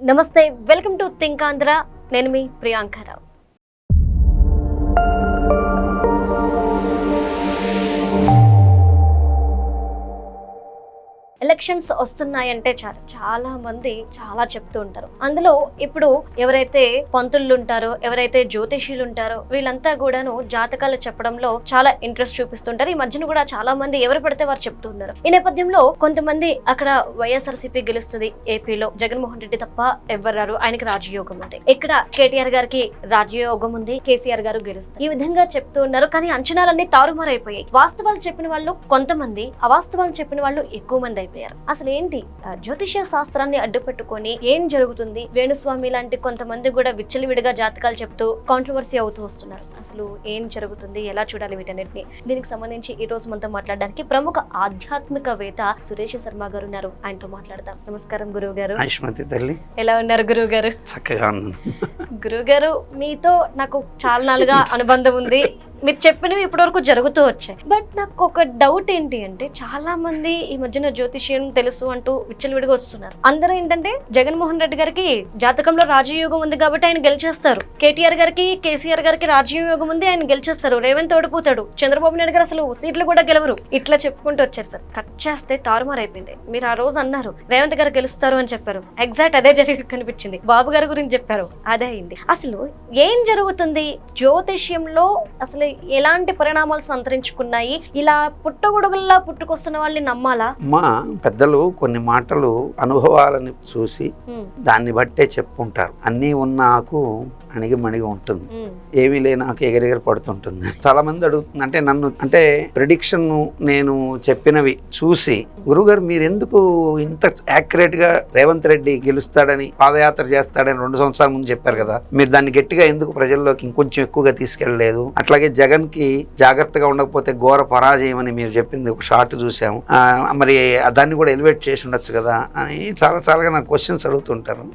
నమస్తే, welcome to think Andhra. నేను మీ Priyanka Rao. Elections వస్తున్నాయంటే చాలా మంది చాలా చెప్తూ ఉంటారు. అందులో ఇప్పుడు ఎవరైతే పంతులు ఉంటారో, ఎవరైతే జ్యోతిషులు ఉంటారో, వీళ్ళంతా కూడాను జాతకాలు చెప్పడంలో చాలా ఇంట్రెస్ట్ చూపిస్తుంటారు. ఈ మధ్యన కూడా చాలా మంది ఎవరు పడితే వారు చెప్తూ ఉన్నారు. ఈ నేపథ్యంలో కొంతమంది అక్కడ వైఎస్ఆర్సీపీ గెలుస్తుంది, ఏపీలో జగన్మోహన్ రెడ్డి తప్ప ఎవ్వరారు, ఆయనకి రాజయోగం ఉంది. ఇక్కడ కేటీఆర్ గారికి రాజయోగం ఉంది, కేసీఆర్ గారు గెలుస్తారు, ఈ విధంగా చెప్తూ ఉన్నారు. కానీ అంచనాలన్నీ తారుమారైపోయాయి. వాస్తవాలు చెప్పిన వాళ్ళు కొంతమంది, అవాస్తవాలు చెప్పిన వాళ్ళు ఎక్కువ మంది అయిపోయారు. అసలు ఏంటి జ్యోతిష శాస్త్రాన్ని అడ్డు పెట్టుకొని ఏం జరుగుతుంది? వేణుస్వామి లాంటి కొంతమంది కూడా విచ్చలవిడిగా జాతకాలు చెప్తూ కాంట్రవర్సీ అవుతూ వస్తున్నారు. అసలు ఏం జరుగుతుంది, ఎలా చూడాలి వీటన్నిటిని? దీనికి సంబంధించి ఈ రోజు మనతో మాట్లాడడానికి ప్రముఖ ఆధ్యాత్మికవేత్త సురేష్ శర్మ గారు ఉన్నారు. ఆయనతో మాట్లాడదాం. నమస్కారం గురువు గారు. ఎలా ఉన్నారు గురువు గారు? చక్కగా ఉన్నాను గురువు గారు, మీతో నాకు చాలా నాలుగా అనుబంధం ఉంది. మీరు చెప్పినవి ఇప్పటి వరకు జరుగుతూ వచ్చాయి. బట్ నాకు ఒక డౌట్ ఏంటి అంటే, చాలా మంది ఈ మధ్యన జ్యోతిష్యం తెలుసు అంటూ విచ్చలవిడిగా వస్తున్నారు. అందరూ ఏంటంటే జగన్మోహన్ రెడ్డి గారికి జాతకంలో రాజయోగం ఉంది కాబట్టి ఆయన గెలిచేస్తారు, కేటీఆర్ గారికి కేసీఆర్ గారికి రాజయోగం ఉంది, ఆయన గెలిచేస్తారు, రేవంత్ ఓడిపోతాడు, చంద్రబాబు నాయుడు గారు అసలు సీట్లు కూడా గెలవరు, ఇట్లా చెప్పుకుంటూ వచ్చారు. సార్ కట్ చేస్తే తారుమారైపోయింది. మీరు ఆ రోజు అన్నారు రేవంత్ గారు గెలుస్తారు అని చెప్పారు, ఎగ్జాక్ట్ అదే జరిగి కనిపించింది. బాబు గారి గురించి చెప్పారు, అదే అయింది. అసలు ఏం జరుగుతుంది జ్యోతిష్యంలో? అసలు ఎలాంటి పరిణామాలు సంతరించుకున్నాయి? ఇలా పుట్టగొడుగుల్లా పుట్టుకొస్తున్న వాళ్ళని నమ్మాలా? మా పెద్దలు కొన్ని మాటలు అనుభవాలను చూసి దాన్ని బట్టే చెప్పుకుంటారు. అన్నీ ఉన్న ఆకు అణిగి మణిగి ఉంటుంది, ఏమీ లేని ఆకు ఎగిరెగిరి పడుతుంటుంది. చాలా మంది అడుగుతుంది, అంటే నన్ను అంటే ప్రిడిక్షన్ నేను చెప్పినవి చూసి, గురుగారు మీరు ఎందుకు ఇంత యాక్యురేట్ గా రేవంత్ రెడ్డి గెలుస్తాడని, పాదయాత్ర చేస్తాడని 2 సంవత్సరాల ముందు చెప్పారు కదా, మీరు దాన్ని గట్టిగా ఎందుకు ప్రజల్లోకి ఇంకొంచెం ఎక్కువగా తీసుకెళ్లలేదు? అట్లాగే జగన్ కి జాగ్రత్తగా ఉండకపోతే ఘోర పరాజయం అని మీరు చెప్పింది ఒక షార్ట్ చూసాము, మరి దాన్ని కూడా ఎలివేట్ చేసి ఉండొచ్చు కదా అని చాలా నాకు క్వశ్చన్స్ అడుగుతుంటారు.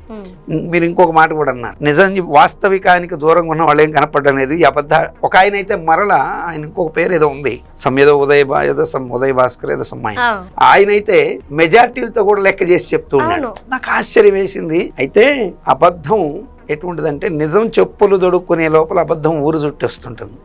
మీరు ఇంకొక మాట కూడా అన్నారు, నిజం వాస్తవికానికి దూరంగా ఉన్న వాళ్ళు ఏం కనపడనేది అబద్ధ. ఒక ఆయన అయితే మరలా ఆయన ఇంకొక పేరు ఏదో ఉంది, ఏదో ఉదయ్ భాస్కర్ ఏదో సమ్మాయి, ఆయన అయితే మెజార్టీలతో కూడా లెక్క చేసి చెప్తూ ఉన్నాడు. నాకు ఆశ్చర్యం వేసింది. అయితే అబద్ధం ఎటువంటిదంటే, నిజం చెప్పులు దొడుక్కునే లోపల అబద్ధం ఊరు చుట్టేస్తుంటుంది.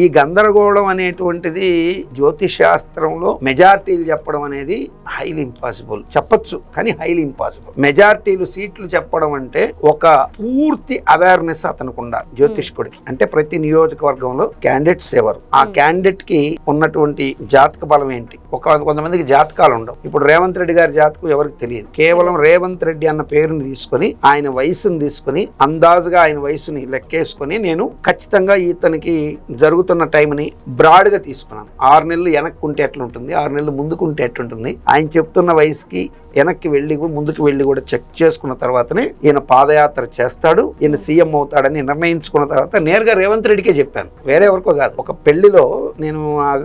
ఈ గందరగోళం అనేటువంటిది జ్యోతిష్ శాస్త్రంలో మెజార్టీలు చెప్పడం అనేది హైలీ ఇంపాసిబుల్. చెప్పచ్చు కానీ హైలీ ఇంపాసిబుల్. మెజార్టీలు సీట్లు చెప్పడం అంటే ఒక పూర్తి అవేర్నెస్ అతనికి ఉండాలి జ్యోతిష్కుడికి. అంటే ప్రతి నియోజకవర్గంలో క్యాండిడేట్స్ ఎవరు, ఆ క్యాండిడేట్ కి ఉన్నటువంటి జాతక బలం ఏంటి. కొంతమందికి జాతకాలు ఉండవు. ఇప్పుడు రేవంత్ రెడ్డి గారి జాతకం ఎవరికి తెలియదు. కేవలం రేవంత్ రెడ్డి అన్న పేరుని తీసుకొని, ఆయన వయసుని తీసుకొని, అందాజుగా ఆయన వయసుని లెక్కేసుకొని, నేను ఖచ్చితంగా ఇతనికి జరుగుతున్న టైంని బ్రాడ్గా తీసుకున్నాను. 6 నెలలు వెనక్కుంటే ఎట్లుంటుంది, 6 నెలలు ముందుకుంటే ఎట్లుంటుంది, ఆయన చెప్తున్న వయసుకి వెనక్కి వెళ్ళి ముందుకు వెళ్ళి కూడా చెక్ చేసుకున్న తర్వాతనే ఈయన పాదయాత్ర చేస్తాడు, ఈయన సీఎం అవుతాడని నిర్ణయించుకున్న తర్వాత నేరుగా రేవంత్ రెడ్డికే చెప్పాను, వేరే ఎవరికో కాదు. ఒక పెళ్లిలో నేను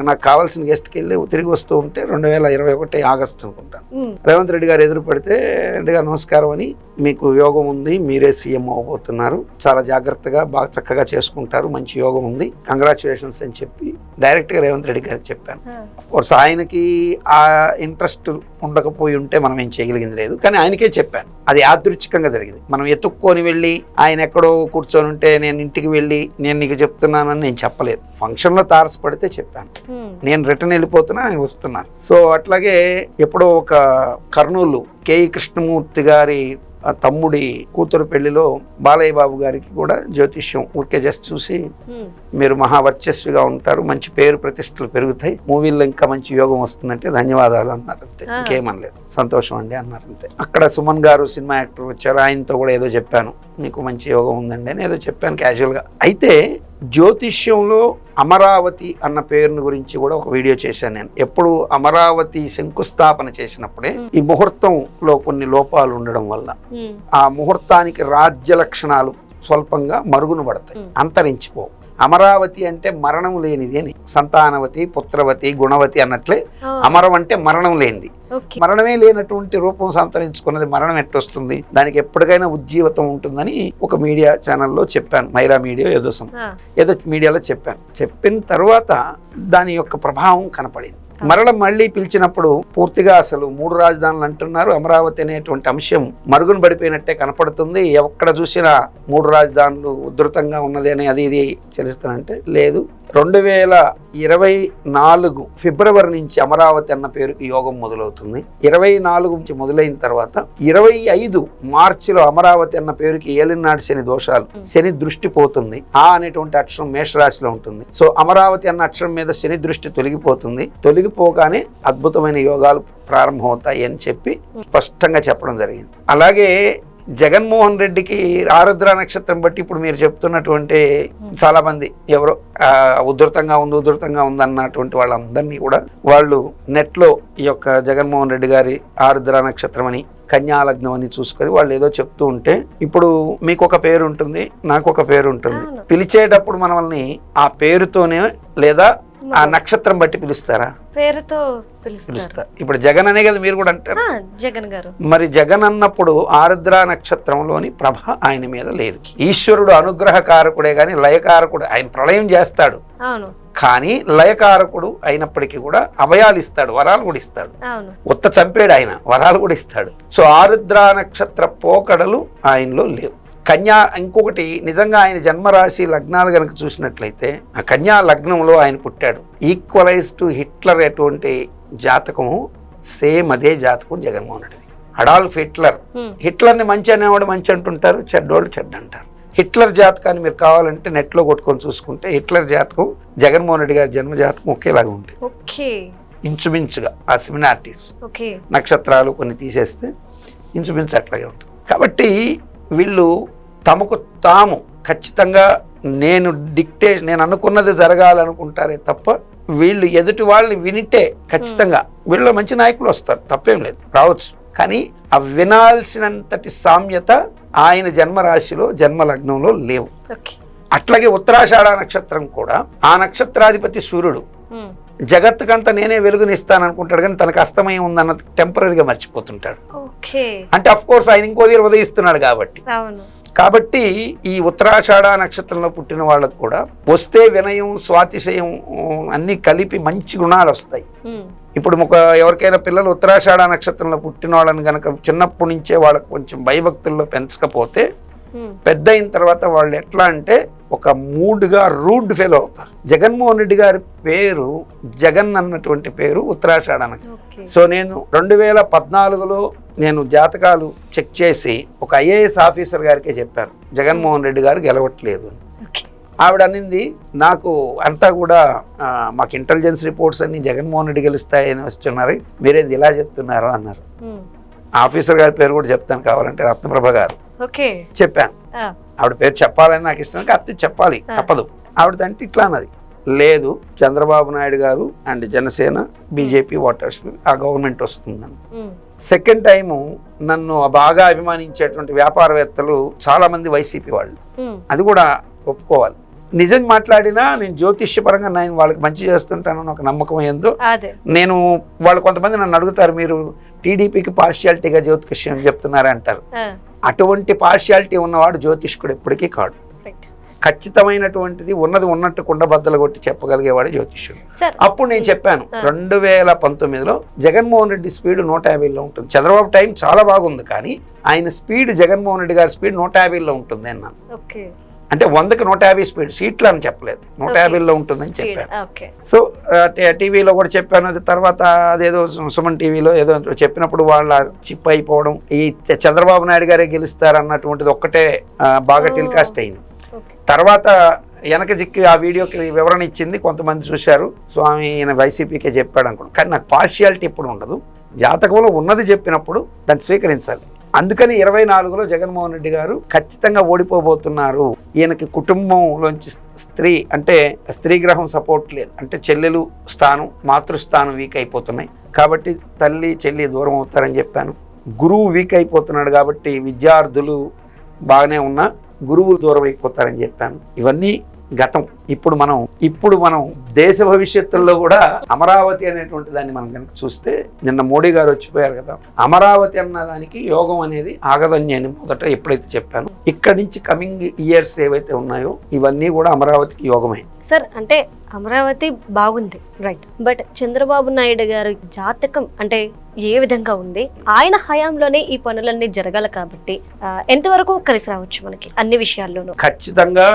నాకు కావాల్సిన గెస్ట్కి వెళ్ళి తిరిగి వస్తూ ఉంటే 2021 ఆగస్టు అనుకుంటాను, రేవంత్ రెడ్డి గారు ఎదురు పడితే, రెడ్డి గారు నమస్కారం అని, మీకు యోగం ఉంది, మీరే సీఎం అవబోతున్నారు, చాలా జాగ్రత్తగా బాగా చక్కగా చేసుకుంటారు, మంచి యోగం ఉంది, కంగ్రాచులేషన్స్ అని చెప్పి డైరెక్ట్గా రేవంత్ రెడ్డి గారికి చెప్పాను. కోర్స్ ఆయనకి ఆ ఇంట్రెస్ట్ ఉండకపోయి ఉంటే మనం ఏం చేయగలిగింది లేదు, కానీ ఆయనకే చెప్పాను. అది యాదృచ్ఛికంగా జరిగింది. మనం ఎత్తుక్కొని వెళ్ళి ఆయన ఎక్కడో కూర్చొని ఉంటే నేను ఇంటికి వెళ్ళి నేను నీకు చెప్తున్నానని నేను చెప్పలేదు. ఫంక్షన్లో తారసపడితే చెప్పాను, నేను రిటర్న్ వెళ్ళిపోతున్నా, నేను వస్తున్నాను. సో అట్లాగే ఎప్పుడో ఒక కర్నూలు కేఈ కృష్ణమూర్తి గారి తమ్ముడి కూతురు పెళ్లిలో బాలయ్య బాబు గారికి కూడా జ్యోతిష్యం ఊరికే జస్ట్ చూసి, మీరు మహావర్చస్విగా ఉంటారు, మంచి పేరు ప్రతిష్టలు పెరుగుతాయి, మూవీల్లో ఇంకా మంచి యోగం వస్తుందంటే ధన్యవాదాలు అన్నారు అంతే, ఇంకేమనలేదు. సంతోషం అండి అన్నారు అంతే. అక్కడ సుమన్ గారు సినిమా యాక్టర్ వచ్చారు, ఆయనతో కూడా ఏదో చెప్పాను, మీకు మంచి యోగం ఉందండి అని ఏదో చెప్పాను క్యాజువల్గా. అయితే జ్యోతిష్యంలో అమరావతి అన్న పేరుని గురించి కూడా ఒక వీడియో చేశాను నేను. ఎప్పుడు అమరావతి శంకుస్థాపన చేసినప్పుడే ఈ ముహూర్తంలో కొన్ని లోపాలు ఉండడం వల్ల ఆ ముహూర్తానికి రాజ్య లక్షణాలు స్వల్పంగా మరుగున పడతాయి, అంతరించిపోవు. అమరావతి అంటే మరణం లేనిది అని, సంతానవతి, పుత్రవతి, గుణవతి అన్నట్లే అమరం అంటే మరణం లేనిది. మరణమే లేనటువంటి రూపం సంతరించుకున్నది మరణం ఎట్టొస్తుంది, దానికి ఎప్పటికైనా ఉజ్జీవితం ఉంటుందని ఒక మీడియా ఛానల్లో చెప్పాను, మైరా మీడియా ఏదో మీడియాలో చెప్పాను. చెప్పిన తర్వాత దాని యొక్క ప్రభావం కనపడింది. మళ్ళీ పిలిచినప్పుడు పూర్తిగా అసలు 3 రాజధానులు అంటున్నారు, అమరావతి అనేటువంటి అంశం మరుగున పడిపోయినట్టే కనపడుతుంది, ఎక్కడ చూసినా 3 రాజధానులు ఉధృతంగా ఉన్నది అని అది ఇది తెలుస్తానంటే లేదు. 2024 ఫిబ్రవరి నుంచి అమరావతి అన్న పేరుకి యోగం మొదలవుతుంది. 24 నుంచి మొదలైన తర్వాత 25 మార్చిలో అమరావతి అన్న పేరుకి ఏలినాటి శని దోషాలు, శని దృష్టి పోతుంది. ఆ అనేటువంటి అక్షరం మేషరాశిలో ఉంటుంది. సో అమరావతి అన్న అక్షరం మీద శని దృష్టి తొలగిపోతుంది. తొలగిపోగానే అద్భుతమైన యోగాలు ప్రారంభమవుతాయి అని చెప్పి స్పష్టంగా చెప్పడం జరిగింది. అలాగే జగన్మోహన్ రెడ్డికి ఆరుద్ర నక్షత్రం బట్టి ఇప్పుడు మీరు చెప్తున్నటువంటి చాలా మంది ఎవరో ఉధృతంగా ఉంది అన్నటువంటి వాళ్ళందరినీ కూడా వాళ్ళు నెట్లో ఈ యొక్క జగన్మోహన్ రెడ్డి గారి ఆరుద్ర నక్షత్రం అని కన్యా లగ్నం అని చూసుకొని వాళ్ళు ఏదో చెప్తూ ఉంటే, ఇప్పుడు మీకు ఒక పేరు ఉంటుంది, నాకు ఒక పేరు ఉంటుంది, పిలిచేటప్పుడు మనల్ని ఆ పేరుతోనే లేదా ఆ నక్షత్రం బట్టి పిలుస్తారా? పేరుతో పిలుస్తారు. ఇప్పుడు జగన్ అనే కదా మీరు కూడా అంటారు, జగన్ గారు. మరి జగన్ అన్నప్పుడు ఆరుద్ర నక్షత్రంలోని ప్రభ ఆయన మీద లేదు. ఈశ్వరుడు అనుగ్రహకారకుడే గాని లయకారకుడు, ఆయన ప్రళయం చేస్తాడు కానీ లయకారకుడు అయినప్పటికీ కూడా అభయాలు ఇస్తాడు, వరాలు కూడా ఇస్తాడు. ఉత్త చంపేడు ఆయన, వరాలు కూడా ఇస్తాడు. సో ఆరుద్ర నక్షత్ర పోకడలు ఆయనలో లేవు. కన్యా ఇంకొకటి, నిజంగా ఆయన జన్మరాశి లగ్నాలు కనుక చూసినట్లయితే ఆ కన్యా లగ్నంలో ఆయన పుట్టాడు. ఈక్వలైజ్ టు హిట్లర్ అటువంటి జాతకము సేమ్ అదే జాతకం జగన్మోహన్ రెడ్డి. అడాల్ఫ్ హిట్లర్ని మంచి అనేవాడు మంచి అంటుంటారు, చెడ్డోళ్ళు చెడ్డ అంటారు. హిట్లర్ జాతకాన్ని మీరు కావాలంటే నెట్లో కొట్టుకొని చూసుకుంటే హిట్లర్ జాతకం జగన్మోహన్ రెడ్డి గారి జన్మ జాతకం ఒకేలాగా ఉంటాయి, ఇంచుమించుగా. ఆ సిమినారిటీస్ నక్షత్రాలు కొన్ని తీసేస్తే ఇంచుమించు అట్లాగే ఉంటుంది. కాబట్టి వీళ్ళు తమకు తాము ఖచ్చితంగా నేను అనుకున్నది జరగాలనుకుంటారే తప్ప వీళ్ళు ఎదుటి వాళ్ళని వినిటే ఖచ్చితంగా వీళ్ళలో మంచి నాయకులు వస్తారు, తప్పేం లేదు, రావచ్చు. కానీ ఆ వినాల్సినంతటి సామ్యత ఆయన జన్మరాశిలో జన్మ లగ్నంలో లేవు. అట్లాగే ఉత్తరాషాఢ నక్షత్రం కూడా ఆ నక్షత్రాధిపతి సూర్యుడు జగత్తుకంతా నేనే వెలుగునిస్తాననుకుంటాడు కానీ తనకు అస్తమయం ఉందన్న టెంపరీగా మర్చిపోతుంటాడు. అంటే అఫ్ కోర్స్ ఆయన ఇంకో దగ్గర ఉదయిస్తున్నాడు కాబట్టి ఈ ఉత్తరాషాఢ నక్షత్రంలో పుట్టిన వాళ్ళకు కూడా వస్తే వినయం స్వాతిశయం అన్ని కలిపి మంచి గుణాలు వస్తాయి. ఇప్పుడు ఎవరికైనా పిల్లలు ఉత్తరాషాఢ నక్షత్రంలో పుట్టిన వాళ్ళని కనుక చిన్నప్పటి నుంచే వాళ్ళకి కొంచెం భయభక్తుల్లో పెంచకపోతే పెద్ద అయిన తర్వాత వాళ్ళు ఎట్లా అంటే ఒక మూడ్గా రూడ్ ఫెలో అవుతారు. జగన్మోహన్ రెడ్డి గారి పేరు జగన్ అన్నటువంటి పేరు ఉత్తరాషాఢ నక్షత్రం. సో నేను 2014లో నేను జాతకాలు చెక్ చేసి ఒక IAS ఆఫీసర్ గారికే చెప్పాను జగన్మోహన్ రెడ్డి గారు గెలవట్లేదు అని. ఆవిడ అనింది నాకు అంతా కూడా మాకు ఇంటెలిజెన్స్ రిపోర్ట్స్ అన్ని జగన్మోహన్ రెడ్డి గెలుస్తాయని వస్తున్నారు, మీరేది ఇలా చెప్తున్నారు అన్నారు. ఆఫీసర్ గారి పేరు కూడా చెప్తాను కావాలంటే, రత్నప్రభ గారు. చెప్పాను ఆవిడ పేరు చెప్పాలని నాకు ఇష్టం, కాకపోతే చెప్పాలి తప్పదు. ఆవిడదంటే ఇట్లా అన్నది, లేదు చంద్రబాబు నాయుడు గారు అండ్ జనసేన బీజేపీ వాటర్స్ ఆ గవర్నమెంట్ వస్తుందని. సెకండ్ టైము నన్ను బాగా అభిమానించేటువంటి వ్యాపారవేత్తలు చాలా మంది వైసీపీ వాళ్ళు, అది కూడా ఒప్పుకోవాలి. నిజం మాట్లాడినా నేను జ్యోతిష్యపరంగా నేను వాళ్ళకి మంచి చేస్తుంటానని ఒక నమ్మకం ఏందో. నేను వాళ్ళు కొంతమంది నన్ను అడుగుతారు, మీరు టీడీపీకి పార్షియాలిటీగా జ్యోతిష్యం చెప్తున్నారా అంటారు. అటువంటి పార్షియాలిటీ ఉన్నవాడు జ్యోతిష్కుడు ఎప్పటికీ కాడు. ఖచ్చితమైనటువంటిది ఉన్నది ఉన్నట్టు కుండబద్దలు కొట్టి చెప్పగలిగేవాడు జ్యోతిష్యుడు. అప్పుడు నేను చెప్పాను 2019లో జగన్మోహన్ రెడ్డి స్పీడ్ 150లో ఉంటుంది. చంద్రబాబు టైం చాలా బాగుంది కానీ ఆయన స్పీడ్, జగన్మోహన్ రెడ్డి గారి స్పీడ్ 150లో ఉంటుంది అన్నాను. అంటే 100కి 150 స్పీడ్, సీట్లు అని చెప్పలేదు, 150లో ఉంటుందని చెప్పాను. సో టీవీలో కూడా చెప్పాను. అది తర్వాత అదేదో సుమన్ టీవీలో ఏదో చెప్పినప్పుడు వాళ్ళ చిప్ అయిపోవడం, ఈ చంద్రబాబు నాయుడు గారే గెలుస్తారు అన్నటువంటిది ఒక్కటే బాగా టెలికాస్ట్ అయింది. తర్వాత వెనక జిక్కి ఆ వీడియోకి వివరణ ఇచ్చింది, కొంతమంది చూశారు, స్వామి ఈయన వైసీపీకే చెప్పాడు అనుకున్నాను. కానీ నాకు పార్షియాలిటీ ఎప్పుడు ఉండదు, జాతకంలో ఉన్నది చెప్పినప్పుడు దాన్ని స్వీకరించాలి. అందుకని 24లో జగన్మోహన్ రెడ్డి గారు ఖచ్చితంగా ఓడిపోబోతున్నారు. ఈయనకి కుటుంబంలోంచి స్త్రీ అంటే స్త్రీ గ్రహం సపోర్ట్ లేదు, అంటే చెల్లెలు స్థానం మాతృస్థానం వీక్ అయిపోతున్నాయి కాబట్టి తల్లి చెల్లి దూరం అవుతారని చెప్పాను. గురువు వీక్ అయిపోతున్నాడు కాబట్టి విద్యార్థులు బాగానే ఉన్నా గురువులు దూరం అయిపోతారని చెప్పాను. ఇవన్నీ గతం. ఇప్పుడు మనం దేశ భవిష్యత్తులో కూడా అమరావతి అనేటువంటి దాన్ని మనం కనుక చూస్తే, నిన్న మోడీ గారు వచ్చిపోయారు కదా, అమరావతి అన్న దానికి యోగం అనేది ఆగదని అని మొదట ఎప్పుడైతే చెప్పాను, ఇక్కడి నుంచి కమింగ్ ఇయర్స్ ఏవైతే ఉన్నాయో ఇవన్నీ కూడా అమరావతికి యోగమే. సార్ అంటే అమరావతి బాగుంది, రైట్, బట్ చంద్రబాబు నాయుడు గారి జాతకం అంటే ఏ విధంగా ఉంది? ఆయన హయాంలోనే ఈ పనులన్నీ జరగాలి కాబట్టి ఎంతవరకు కలిసి రావచ్చు మనకి అన్ని విషయాల్లోనూ? ఖచ్చితంగా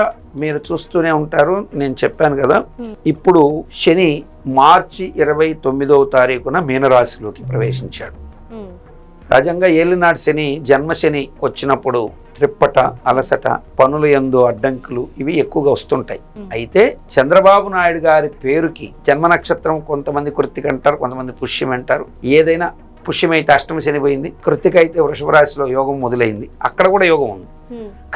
మీరు చూస్తూనే ఉంటారు. నేను చెప్పాను కదా, ఇప్పుడు శని మార్చి 29వ తారీఖున మీనరాశిలోకి ప్రవేశించాడు. సహజంగా ఏలినాటి శని, జన్మశని వచ్చినప్పుడు త్రిప్పట, అలసట, పనుల యందు అడ్డంకులు ఇవి ఎక్కువగా వస్తుంటాయి. అయితే చంద్రబాబు నాయుడు గారి పేరుకి జన్మ నక్షత్రం కొంతమంది కృత్తిక అంటారు, కొంతమంది పుష్యం అంటారు. ఏదైనా పుష్యమైతే అష్టమి శని పోయింది, కృత్తిక అయితే వృషభ రాశిలో యోగం మొదలైంది, అక్కడ కూడా యోగం ఉంది.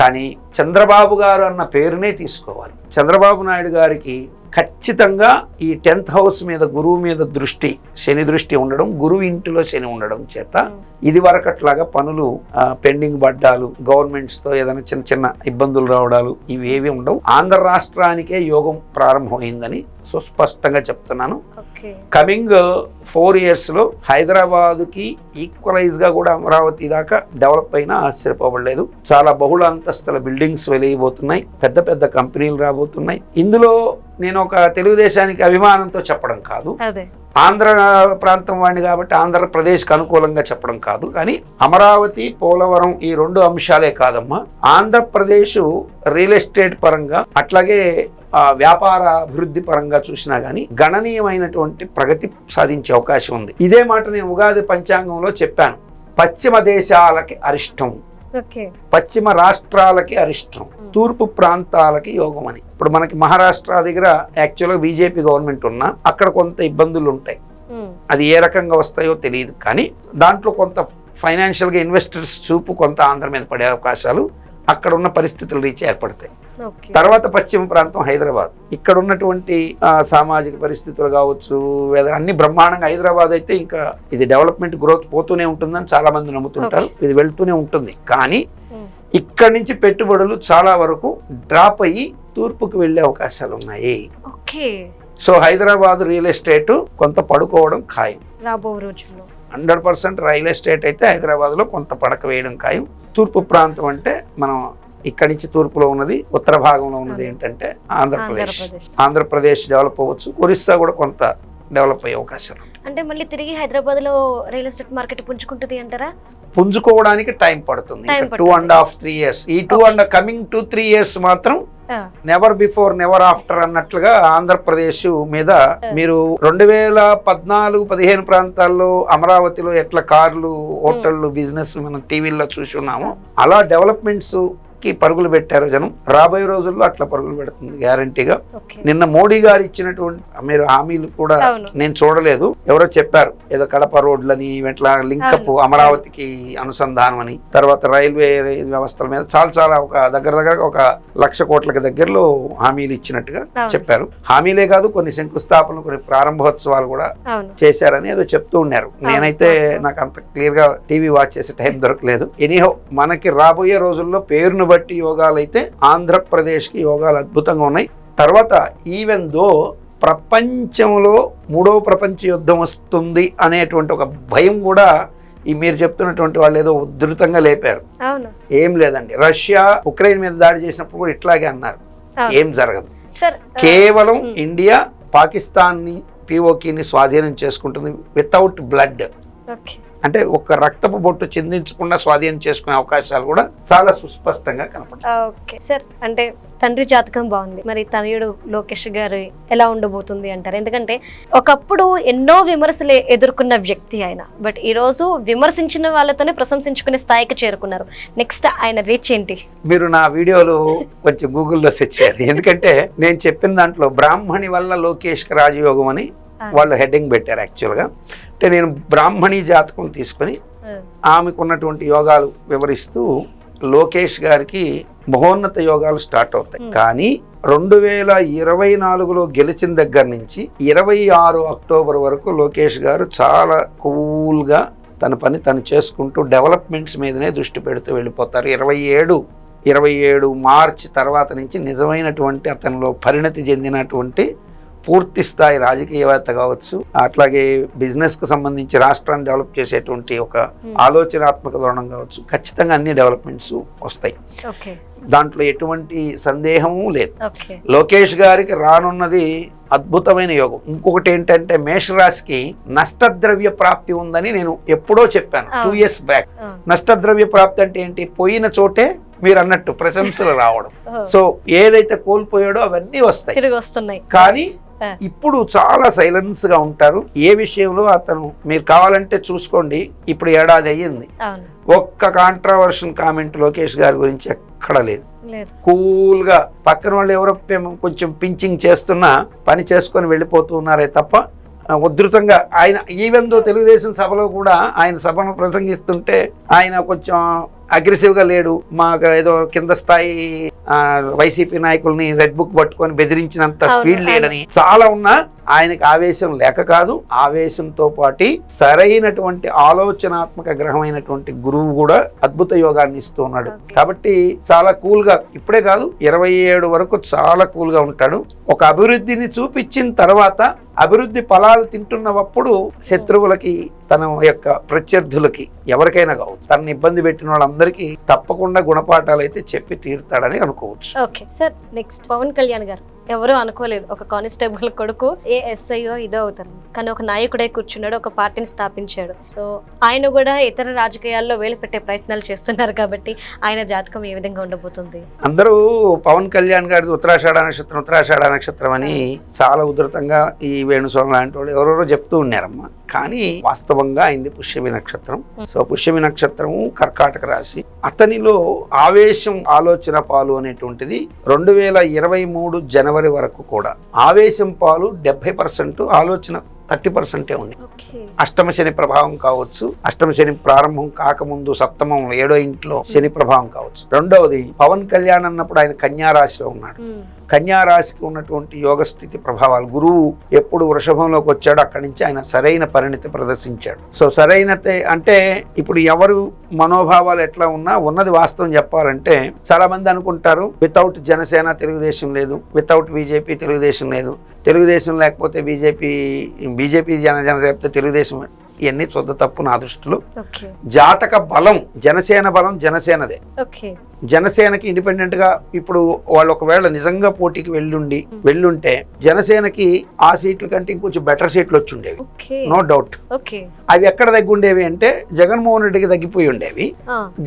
కానీ చంద్రబాబు గారు అన్న పేరునే తీసుకోవాలి. చంద్రబాబు నాయుడు గారికి ఖచ్చితంగా ఈ 10th హౌస్ మీద, గురువు మీద దృష్టి, శని దృష్టి ఉండడం, గురువు ఇంటిలో శని ఉండడం చేత ఇది వరకట్లాగా పనులు పెండింగ్ పడ్డాలు, గవర్నమెంట్స్తో ఏదైనా చిన్న చిన్న ఇబ్బందులు రావడాలు ఇవేవి ఉండవు. ఆంధ్ర రాష్ట్రానికే యోగం ప్రారంభమైందని సుస్పష్టంగా చెప్తున్నాను. కమింగ్ 4 years లో హైదరాబాదుకి ఈక్వలైజ్ గా కూడా అమరావతి దాకా డెవలప్ అయినా ఆశ్చర్యపోవట్లేదు. చాలా బహుళ అంతస్తుల బిల్డింగ్స్ వెలిగిపోతున్నాయి, పెద్ద పెద్ద కంపెనీలు రాబోతున్నాయి. ఇందులో నేను ఒక తెలుగుదేశానికి అభిమానంతో చెప్పడం కాదు, ఆంధ్ర ప్రాంతం వాడిని కాబట్టి ఆంధ్రప్రదేశ్కి అనుకూలంగా చెప్పడం కాదు. కానీ అమరావతి, పోలవరం ఈ 2 అంశాలే కాదమ్మా, ఆంధ్రప్రదేశ్ రియల్ ఎస్టేట్ పరంగా అట్లాగే వ్యాపార అభివృద్ధి పరంగా చూసినా గానీ గణనీయమైనటువంటి ప్రగతి సాధించే అవకాశం ఉంది. ఇదే మాట నేను ఉగాది పంచాంగంలో చెప్పాను. పశ్చిమ దేశాలకి అరిష్టం, పశ్చిమ రాష్ట్రాలకి అరిష్టం, తూర్పు ప్రాంతాలకి యోగం అని. ఇప్పుడు మనకి మహారాష్ట్ర దగ్గర యాక్చువల్గా బీజేపీ గవర్నమెంట్ ఉన్నా అక్కడ కొంత ఇబ్బందులు ఉంటాయి. అది ఏ రకంగా వస్తాయో తెలియదు, కానీ దాంట్లో కొంత ఫైనాన్షియల్గా ఇన్వెస్టర్స్ చూపు కొంత ఆంధ్ర మీద పడే అవకాశాలు అక్కడ ఉన్న పరిస్థితులు రీచ్ ఏర్పడతాయి. తర్వాత పశ్చిమ ప్రాంతం హైదరాబాద్, ఇక్కడ ఉన్నటువంటి సామాజిక పరిస్థితులు కావచ్చు, అన్ని బ్రహ్మాండంగా. హైదరాబాద్ అయితే ఇంకా ఇది డెవలప్మెంట్ గ్రోత్ పోతూనే ఉంటుందని చాలా మంది నమ్ముతుంటారు, ఇది వెళ్తూనే ఉంటుంది. కానీ ఇక్కడి నుంచి పెట్టుబడులు చాలా వరకు డ్రాప్ అయ్యి తూర్పుకు వెళ్లే అవకాశాలు ఉన్నాయి. సో హైదరాబాద్ రియల్ ఎస్టేట్ కొంత పడుకోవడం ఖాయం. 100% రియల్ ఎస్టేట్ అయితే హైదరాబాద్ లో కొంత పడక వేయడం ఖాయం. తూర్పు ప్రాంతం అంటే మనం ఇక్కడి నుంచి తూర్పులో ఉన్నది, ఉత్తర భాగంలో ఉన్నది ఏంటంటే ఆంధ్రప్రదేశ్ డెవలప్ అవ్వచ్చు. ఒరిస్సా కూడా కొంత డెవలప్ అయ్యే అవకాశాలు ఉంటాయి. అంటే మళ్ళీ తిరిగి హైదరాబాద్ లో రియల్ ఎస్టేట్ మార్కెట్ పుంజుకుంటుంది అంటారా? పుంజుకోవడానికి టైం పడుతుంది, 2.5-3 years. ఈ 2 years మాత్రం నెవర్ బిఫోర్ నెవర్ ఆఫ్టర్ అన్నట్లుగా ఆంధ్రప్రదేశ్ మీద మీరు 2014-15 ప్రాంతాల్లో అమరావతిలో ఎట్లా కార్లు, హోటళ్లు, బిజినెస్ మనం టీవీల్లో చూసి ఉన్నాము, అలా డెవలప్మెంట్స్ కి పరుగులు పెట్టారు జనం. రాబోయే రోజుల్లో అట్లా పరుగులు పెడుతుంది గ్యారంటీగా. నిన్న మోడీ గారు ఇచ్చినటువంటి మీరు హామీలు కూడా నేను చూడలేదు, ఎవరో చెప్పారు ఏదో కడప రోడ్లని ఇట్లా లింకప్ అమరావతికి అనుసంధానం అని, తర్వాత రైల్వే వ్యవస్థల మీద చాలా ఒక దగ్గర 1,00,000 కోట్లకి దగ్గరలో హామీలు ఇచ్చినట్టుగా చెప్పారు. హామీలే కాదు, కొన్ని శంకుస్థాపనలు, కొన్ని ప్రారంభోత్సవాలు కూడా చేశారని ఏదో చెప్తూ ఉన్నారు. నేనైతే నాకు అంత క్లియర్ గా టీవీ వాచ్ చేసే టైం దొరకలేదు. ఎనీహో మనకి రాబోయే రోజుల్లో పేరును బట్టి యోగాలు అయితే ఆంధ్రప్రదేశ్కి యోగాలు అద్భుతంగా ఉన్నాయి. తర్వాత ఈవెన్ దో ప్రపంచంలో 3వ ప్రపంచ యుద్ధం వస్తుంది అనేటువంటి ఒక భయం కూడా ఈ మీరు చెప్తున్నటువంటి వాళ్ళు ఏదో ఉధృతంగా లేపారు. ఏం లేదండి, రష్యా ఉక్రెయిన్ మీద దాడి చేసినప్పుడు కూడా ఇట్లాగే అన్నారు, ఏం జరగదు. కేవలం ఇండియా పాకిస్తాన్ ని, పిఓకేని స్వాధీనం చేసుకుంటుంది వితౌట్ బ్లడ్. అంటే ఒక రక్తపు బొట్టు చిందించకుండా స్వాధీనం చేసుకునే అవకాశాలు కూడా చాలా సుస్పష్టంగా కనపడతాయి. ఓకే సార్, అంటే తండ్రి జాతకం బాగుంది, మరి తనయుడు లోకేష్ గారు ఎలా ఉండబోతుంది అంటారు? ఎందుకంటే ఒకప్పుడు ఎన్నో విమర్శలు ఎదుర్కొన్న వ్యక్తి ఆయన, బట్ ఈ రోజు విమర్శించిన వాళ్ళతోనే ప్రశంసించుకునే స్థాయికి చేరుకున్నారు. నెక్స్ట్ ఆయన రీచ్ ఏంటి? మీరు నా వీడియోలు కొంచెం గూగుల్లో సెర్చ్ చేయాలి, ఎందుకంటే నేను చెప్పిన దాంట్లో బ్రాహ్మణి వల్ల లోకేష్కి రాజయోగం అని వాళ్ళు హెడ్డింగ్ పెట్టారు. యాక్చువల్గా అంటే నేను బ్రాహ్మణి జాతకం తీసుకొని ఆమెకు ఉన్నటువంటి యోగాలు వివరిస్తూ లోకేష్ గారికి మహోన్నత యోగాలు స్టార్ట్ అవుతాయి. కానీ 2024లో గెలిచిన దగ్గర నుంచి 26 అక్టోబర్ వరకు లోకేష్ గారు చాలా కూల్గా తన పని తను చేసుకుంటూ డెవలప్మెంట్స్ మీదనే దృష్టి పెడుతూ వెళ్ళిపోతారు. 27 27 మార్చి తర్వాత నుంచి నిజమైనటువంటి అతనిలో పరిణతి చెందినటువంటి పూర్తి స్థాయి రాజకీయవేత్త కావచ్చు, అట్లాగే బిజినెస్కు సంబంధించి రాష్ట్రాన్ని డెవలప్ చేసేటువంటి ఒక ఆలోచనాత్మక ధోరణం కావచ్చు, ఖచ్చితంగా అన్ని డెవలప్మెంట్స్ వస్తాయి. దాంట్లో ఎటువంటి సందేహము లేదు. లోకేష్ గారికి రానున్నది అద్భుతమైన యోగం. ఇంకొకటి ఏంటంటే మేషరాశికి నష్టద్రవ్య ప్రాప్తి ఉందని నేను ఎప్పుడో చెప్పాను 2 years బ్యాక్. నష్టద్రవ్య ప్రాప్తి అంటే ఏంటి? పోయిన చోటే మీరు అన్నట్టు ప్రశంసలు రావడం. సో ఏదైతే కోల్పోయాడో అవన్నీ వస్తాయి. కానీ ఇప్పుడు చాలా సైలెన్స్ గా ఉంటారు. ఏ విషయంలో అతను మీరు కావాలంటే చూసుకోండి, ఇప్పుడు ఏడాది అయ్యింది, ఒక్క కాంట్రావర్షన్ కామెంట్ లోకేష్ గారి గురించి ఎక్కడ లేదు. కూల్ గా పక్కన వాళ్ళు ఎవరో కొంచెం పించింగ్ చేస్తున్నా పని చేసుకొని వెళ్ళిపోతూ ఉన్నారే తప్ప ఉధృతంగా ఆయన ఈవెన్ దో తెలుగుదేశం సభలో కూడా ఆయన సభను ప్రసంగిస్తుంటే ఆయన కొంచెం అగ్రెసివ్ గా లేడు. మాకు ఏదో కింద స్థాయి వైసీపీ నాయకుల్ని రెడ్ బుక్ పట్టుకొని బెదిరించినంత స్పీడ్ లేడని చాలా ఉన్నా ఆయనకి ఆవేశం లేక కాదు, ఆవేశంతో పాటు సరైనటువంటి ఆలోచనాత్మక గ్రహమైనటువంటి గురువు కూడా అద్భుత యోగాన్ని ఇస్తూ ఉన్నాడు. కాబట్టి చాలా కూల్ గా, ఇప్పుడే కాదు 27 వరకు చాలా కూల్ గా ఉంటాడు. ఒక అభివృద్ధిని చూపించిన తర్వాత అభివృద్ధి ఫలాలు తింటున్నప్పుడు శత్రువులకి, తన యొక్క ప్రత్యర్థులకి, ఎవరికైనా కావచ్చు, తనని ఇబ్బంది పెట్టిన వాళ్ళందరికీ తప్పకుండా గుణపాఠాలు అయితే చెప్పి తీరుతాడని అనుకోవచ్చు. Okay sir, next Pavan Kalyan garu ఎవరు అనుకోలేదు ఒక కానిస్టేబుల్ కొడుకు ఏఎస్ఐఓ ఇదో అవుతారు, కానీ ఒక నాయకుడే కూర్చున్నాడు, ఒక పార్టీని స్థాపించాడు. సో ఆయన కూడా ఇతర రాజకీయాల్లో వేలు పెట్టే ప్రయత్నాలు చేస్తున్నారు కాబట్టి ఆయన జాతకం ఏ విధంగా ఉండబోతుంది? అందరూ పవన్ కళ్యాణ్ గారి ఉత్తరాషాఢ నక్షత్రం అని చాలా ఉధృతంగా ఈ వేణుస్వామి లాంటి వాళ్ళు ఎవరెవరో చెప్తూ ఉన్నారమ్మా. కానీ వాస్తవంగా అయింది పుష్యమి నక్షత్రం. సో పుష్యమి నక్షత్రము కర్కాటక రాశి. అతనిలో ఆవేశం, ఆలోచన పాలు అనేటువంటిది 2023 జనవరి వరకు కూడా ఆవేశం పాలు 70%, ఆలోచన 30% ఉంది. అష్టమ శని ప్రభావం కావచ్చు, అష్టమ శని ప్రారంభం కాకముందు సప్తమం 7వ ఇంట్లో శని ప్రభావం కావచ్చు. రెండవది పవన్ కళ్యాణ్ అన్నప్పుడు ఆయన కన్యా రాశిలో ఉన్నాడు. కన్యా రాశికి ఉన్నటువంటి యోగస్థితి ప్రభావాలు, గురువు ఎప్పుడు వృషభంలోకి వచ్చాడో అక్కడి నుంచి ఆయన సరైన పరిణతి ప్రదర్శించాడు. సో సరైనతే అంటే ఇప్పుడు ఎవరు మనోభావాలు ఎట్లా ఉన్నా ఉన్నది వాస్తవం చెప్పాలంటే చాలా మంది అనుకుంటారు వితౌట్ జనసేన తెలుగుదేశం లేదు, వితౌట్ బీజేపీ తెలుగుదేశం లేదు, తెలుగుదేశం లేకపోతే బీజేపీ జనసేన తెలుగుదేశం. ఇవన్నీ చూద్ద తప్పు నా దృష్టిలో. జాతక బలం జనసేన బలం జనసేనదే. జనసేనకి ఇండిపెండెంట్ గా ఇప్పుడు వాళ్ళు ఒకవేళ నిజంగా పోటీకి వెళ్ళుంటే జనసేనకి ఆ సీట్ల కంటే ఇంకొంచెం బెటర్ సీట్లు వచ్చి ఉండేవి, నో డౌట్. అవి ఎక్కడ తగ్గి ఉండేవి అంటే జగన్మోహన్ రెడ్డికి తగ్గిపోయి ఉండేవి,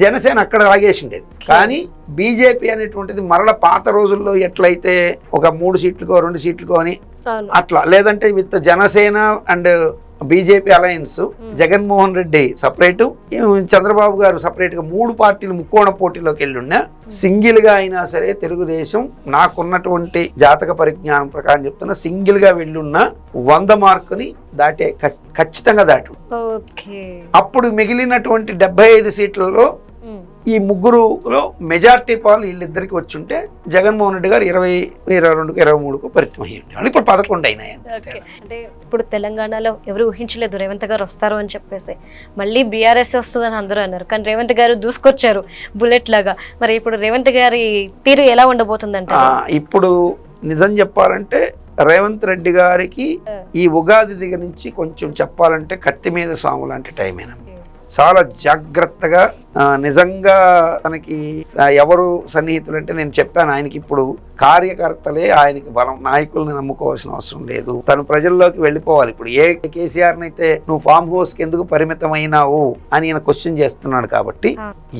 జనసేన అక్కడ ఆగేసి ఉండేది. కానీ బీజేపీ అనేటువంటిది మరల పాత రోజుల్లో ఎట్లయితే ఒక 3 సీట్లకో 2 సీట్లకో అని అట్లా, లేదంటే with Janasena and BJP alliance, Jaganmohan Reddy separate, Chandrababu గారు సపరేట్ గా 3 పార్టీలు ముక్కోణ పోటీలోకి వెళ్ళున్నా సింగిల్ గా అయినా సరే తెలుగుదేశం నాకున్నటువంటి జాతక పరిజ్ఞానం ప్రకారం చెప్తున్నా సింగిల్ గా వెళ్ళున్నా 100 మార్కుని దాటే ఖచ్చితంగా దాటు. అప్పుడు మిగిలినటువంటి 75 సీట్లలో ఈ ముగ్గురులో మెజార్టీ పాలు వీళ్ళిద్దరికి వచ్చుంటే జగన్మోహన్ రెడ్డి గారు 22కు 23కు పరిమితం అయ్యి ఉండేవాళ్ళు. ఇప్పుడు 11 అయినాయి. అంటే ఇప్పుడు తెలంగాణలో ఎవరు ఊహించలేదు రేవంత్ గారు వస్తారు అని చెప్పేసి, మళ్ళీ బీఆర్ఎస్ వస్తుందని అందరూ అన్నారు, కానీ రేవంత్ గారు దూసుకొచ్చారు బుల్లెట్ లాగా. మరి ఇప్పుడు రేవంత్ గారి తీరు ఎలా ఉండబోతుందంటే, ఇప్పుడు నిజం చెప్పాలంటే రేవంత్ రెడ్డి గారికి ఈ ఉగాది దగ్గర నుంచి కొంచెం చెప్పాలంటే కత్తి మీద స్వాము లాంటి టైమేనా. చాలా జాగ్రత్తగా నిజంగా తనకి ఎవరు సన్నిహితులు అంటే నేను చెప్పాను, ఆయనకి ఇప్పుడు కార్యకర్తలే ఆయనకి బలం, నాయకుల్ని నమ్ముకోవాల్సిన అవసరం లేదు, తను ప్రజల్లోకి వెళ్ళిపోవాలి. ఇప్పుడు ఏ కేసీఆర్ అయితే నువ్వు ఫామ్ హౌస్ కి ఎందుకు పరిమితమైనావు అని ఈయన క్వశ్చన్ చేస్తున్నాడు. కాబట్టి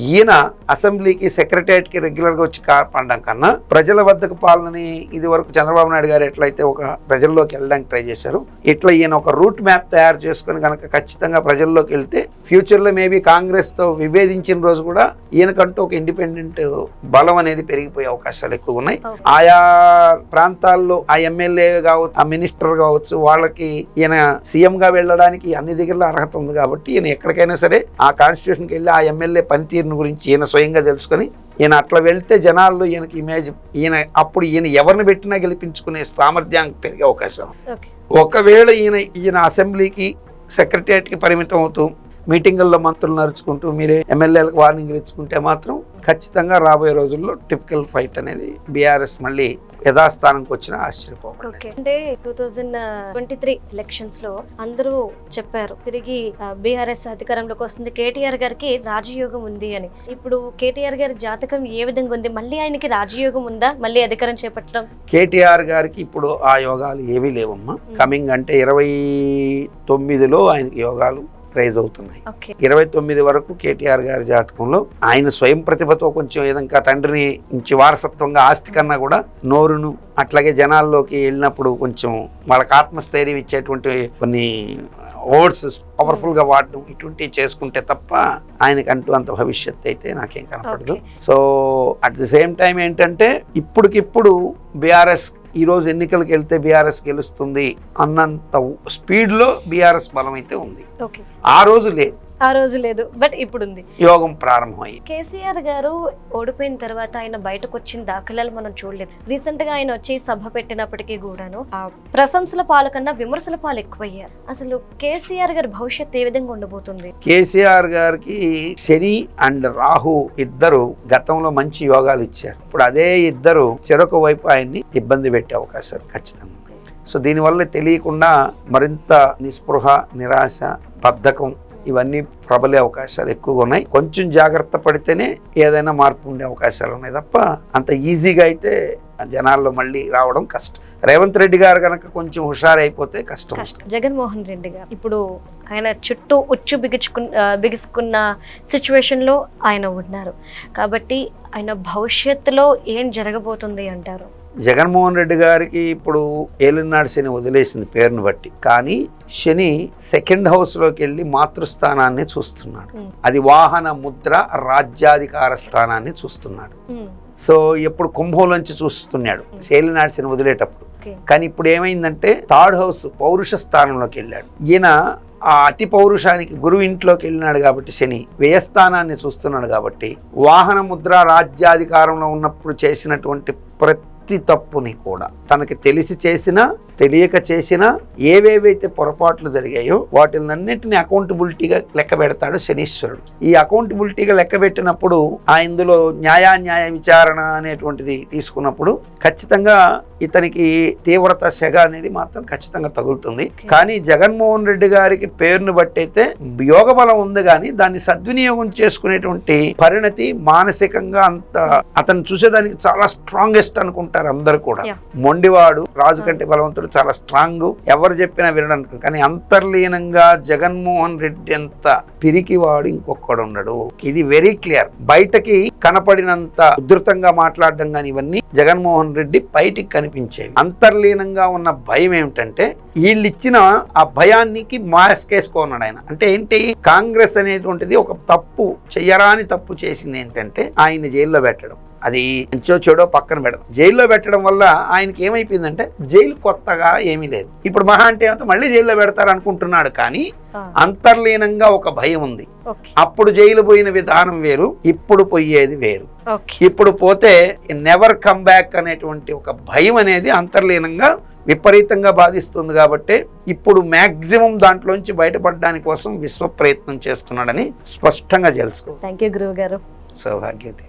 ఈయన అసెంబ్లీకి సెక్రటరియట్ కి రెగ్యులర్ గా వచ్చి కాపాడడం కన్నా ప్రజల వద్దకు పాలనని ఇది వరకు చంద్రబాబు నాయుడు గారు ఎట్లయితే ఒక ప్రజల్లోకి వెళ్ళడానికి ట్రై చేశారు, ఇట్లా ఈయన ఒక రూట్ మ్యాప్ తయారు చేసుకుని కనుక ఖచ్చితంగా ప్రజల్లోకి వెళ్తే ఫ్యూచర్ లో మేబీ కాంగ్రెస్ తో విభేదించిన రోజు కూడా ఈయనకంటూ ఒక ఇండిపెండెంట్ బలం అనేది పెరిగిపోయే అవకాశాలు ఎక్కువ ఉన్నాయి. ఆయా ప్రాంతాల్లో ఆ ఎమ్మెల్యే కావచ్చు, ఆ మినిస్టర్ కావచ్చు, వాళ్ళకి ఈయన సీఎం గా వెళ్ళడానికి అన్ని దగ్గరలో అర్హత ఉంది. కాబట్టి ఈయన ఎక్కడికైనా సరే ఆ కాన్స్టిట్యూషన్కి వెళ్ళి ఆ ఎమ్మెల్యే పనితీరుని గురించి ఈయన స్వయంగా తెలుసుకొని ఈయన అట్లా వెళ్తే జనాల్లో ఈయనకి ఇమేజ్, అప్పుడు ఈయన ఎవరిని పెట్టినా గెలిపించుకునే సామర్థ్యానికి పెరిగే అవకాశం. ఒకవేళ ఈయన అసెంబ్లీకి సెక్రటరియట్కి పరిమితం అవుతూ మీటింగుల్లో మంత్రులు నడుచుకుంటూ మీరే ఎమ్మెల్యేలకు వార్నింగ్లు ఇచ్చుకుంటే మాత్రం ఖచ్చితంగా రాబోయే రోజుల్లో టిపికల్ ఫైట్ అనేది బీఆర్ఎస్ మళ్ళీ యథాస్థానంకి వచ్చిన ఆశ్చర్యపోకండి. ఓకే, అంటే 2023 ఎలక్షన్స్ లో అందరూ చెప్పారు తిరిగి బీఆర్ఎస్ అధికారంలోకి వస్తుంది, కేటీఆర్ గారికి రాజయోగం ఉంది అని. ఇప్పుడు కేటీఆర్ గారి జాతకం ఏ విధంగా ఉంది? మళ్ళీ ఆయనకి రాజయోగం ఉందా మళ్ళీ అధికారం చేపట్టడం? కేటీఆర్ గారికి ఇప్పుడు ఆ యోగాలు ఏవీ లేవమ్మా. కమింగ్ అంటే 29లో ఆయనకి యోగాలు రైజ్ అవుతున్నాయి. 29 వరకు కేటీఆర్ గారి జాతకంలో ఆయన స్వయం ప్రతిభతో కొంచెం ఏదంకా తండ్రిని నుంచి వారసత్వంగా ఆస్తి కన్నా కూడా నోరును అట్లాగే జనాల్లోకి వెళ్ళినప్పుడు కొంచెం వాళ్ళకి ఆత్మస్థైర్యం ఇచ్చేటువంటి కొన్ని వర్డ్స్ పవర్ఫుల్ గా వాడడం ఇటువంటివి చేసుకుంటే తప్ప ఆయనకంటూ అంత భవిష్యత్తు అయితే నాకేం కనపడదు. So at the same time ఏంటంటే ఇప్పటికిప్పుడు బీఆర్ఎస్ ఈ రోజు ఎన్నికలకు వెళ్తే బీఆర్ఎస్ గెలుస్తుంది అన్నంత స్పీడ్ లో బీఆర్ఎస్ బలం అయితే ఉంది. ఆ రోజు లేదు బట్ ఇప్పుడు ఉంది. యోగం ప్రారంభమయ్యి కేసీఆర్ గారు ఓడిపోయిన తర్వాత ఆయన బయటకు వచ్చిన దాఖలాలు మనం చూడలేదు. రీసెంట్ గా ఆయన వచ్చి సభ పెట్టినప్పటికీ కూడాను ఆ ప్రశంసల పాలు కన్నా విమర్శల పాలు ఎక్కువయ్యారు. అసలు కేసీఆర్ గారి భవిష్యత్తు ఏ విధంగా ఉండబోతుంది? కేసీఆర్ గారికి శని అండ్ రాహు ఇద్దరు గతంలో మంచి యోగాలు ఇచ్చారు. ఇప్పుడు అదే ఇద్దరు చెరొక వైపు ఆయన్ని ఇబ్బంది పెట్టే అవకాశాలు ఖచ్చితంగా. సో దీనివల్ల తెలియకుండా మరింత నిస్పృహ, నిరాశ, బద్ధకం ఇవన్నీ ప్రబలే అవకాశాలు ఎక్కువగా ఉన్నాయి. కొంచెం జాగ్రత్త పడితేనే ఏదైనా మార్పు ఉండే అవకాశాలు ఉన్నాయి తప్ప అంత ఈజీగా అయితే జనాల్లో మళ్ళీ రావడం కష్టం. రేవంత్ రెడ్డి గారు కనుక కొంచెం హుషారైపోతే కష్టం. జగన్మోహన్ రెడ్డి గారు ఇప్పుడు ఆయన చుట్టూ ఉచ్చు బిగుసుకున్న సిచ్యువేషన్లో ఆయన ఉన్నారు కాబట్టి ఆయన భవిష్యత్తులో ఏం జరగబోతుంది అంటారు? జగన్మోహన్ రెడ్డి గారికి ఇప్పుడు ఏలినాడు శని వదిలేసింది పేరును బట్టి. కానీ శని సెకండ్ హౌస్ లోకి వెళ్ళి మాతృస్థానాన్ని చూస్తున్నాడు. అది వాహన ముద్ర రాజ్యాధికార స్థానాన్ని చూస్తున్నాడు. సో ఎప్పుడు కుంభంలోంచి చూస్తున్నాడు ఏలినాడు శని వదిలేటప్పుడు. కానీ ఇప్పుడు ఏమైందంటే థర్డ్ హౌస్ పౌరుష స్థానంలోకి వెళ్ళాడు. ఈయన ఆ అతి పౌరుషానికి గురువు ఇంట్లోకి వెళ్ళినాడు కాబట్టి శని వ్యయస్థానాన్ని చూస్తున్నాడు కాబట్టి వాహన ముద్ర రాజ్యాధికారంలో ఉన్నప్పుడు చేసినటువంటి ప్రతి తప్పుని కూడా తనకి తెలిసి చేసినా తెలియక చేసినా ఏవేవైతే పొరపాట్లు జరిగాయో వాటిలన్నింటినీ అకౌంటబిలిటీగా లెక్క పెడతాడు శనీశ్వరుడు. ఈ అకౌంటబిలిటీగా లెక్క పెట్టినప్పుడు ఆ ఇందులో న్యాయ విచారణ అనేటువంటిది తీసుకున్నప్పుడు ఖచ్చితంగా ఇతనికి తీవ్రత సెగ అనేది మాత్రం ఖచ్చితంగా తగులుతుంది. కానీ జగన్మోహన్ రెడ్డి గారికి పేరును బట్టి అయితే యోగ బలం ఉంది, కానీ దాన్ని సద్వినియోగం చేసుకునేటువంటి పరిణతి మానసికంగా అంత అతను చూసేదానికి చాలా స్ట్రాంగెస్ట్ అనుకుంటారు అందరు కూడా. మొండివాడు, రాజు కంటే బలవంతుడు, చాలా స్ట్రాంగ్, ఎవరు చెప్పినా వినడానికి. కానీ అంతర్లీనంగా జగన్మోహన్ రెడ్డి అంత పిరికివాడు ఇంకొకడు ఉండడు. ఇది వెరీ క్లియర్. బయటకి కనపడినంత ఉధృతంగా మాట్లాడడం కానీ ఇవన్నీ జగన్మోహన్ రెడ్డి బయటికి కనిపించేవి. అంతర్లీనంగా ఉన్న భయం ఏమిటంటే వీళ్ళు ఇచ్చిన ఆ భయానికి మాస్కేసుకున్నాడు ఆయన. అంటే ఏంటి, కాంగ్రెస్ అనేటువంటిది ఒక తప్పు చెయ్యరాని తప్పు చేసింది ఏంటంటే ఆయన జైల్లో పెట్టడం. అది మంచో చెడో పక్కన పెడదాం. జైల్లో పెట్టడం వల్ల ఆయనకి ఏమైపోయిందంటే జైలు కొత్తగా ఏమీ లేదు. ఇప్పుడు మహా అంటే మళ్ళీ జైల్లో పెడతారు అనుకుంటున్నాడు, కానీ అంతర్లీనంగా ఒక భయం ఉంది. అప్పుడు జైలు పోయిన విధానం వేరు, ఇప్పుడు పోయేది వేరు. ఇప్పుడు పోతే నెవర్ కమ్ బ్యాక్ అనేటువంటి ఒక భయం అనేది అంతర్లీనంగా విపరీతంగా బాధిస్తుంది. కాబట్టి ఇప్పుడు మ్యాక్సిమం దాంట్లోంచి బయటపడడానికి కోసం విశ్వ ప్రయత్నం చేస్తున్నాడని స్పష్టంగా తెలుసుకో. థాంక్యూ గురువు గారు. సౌభాగ్యవతి.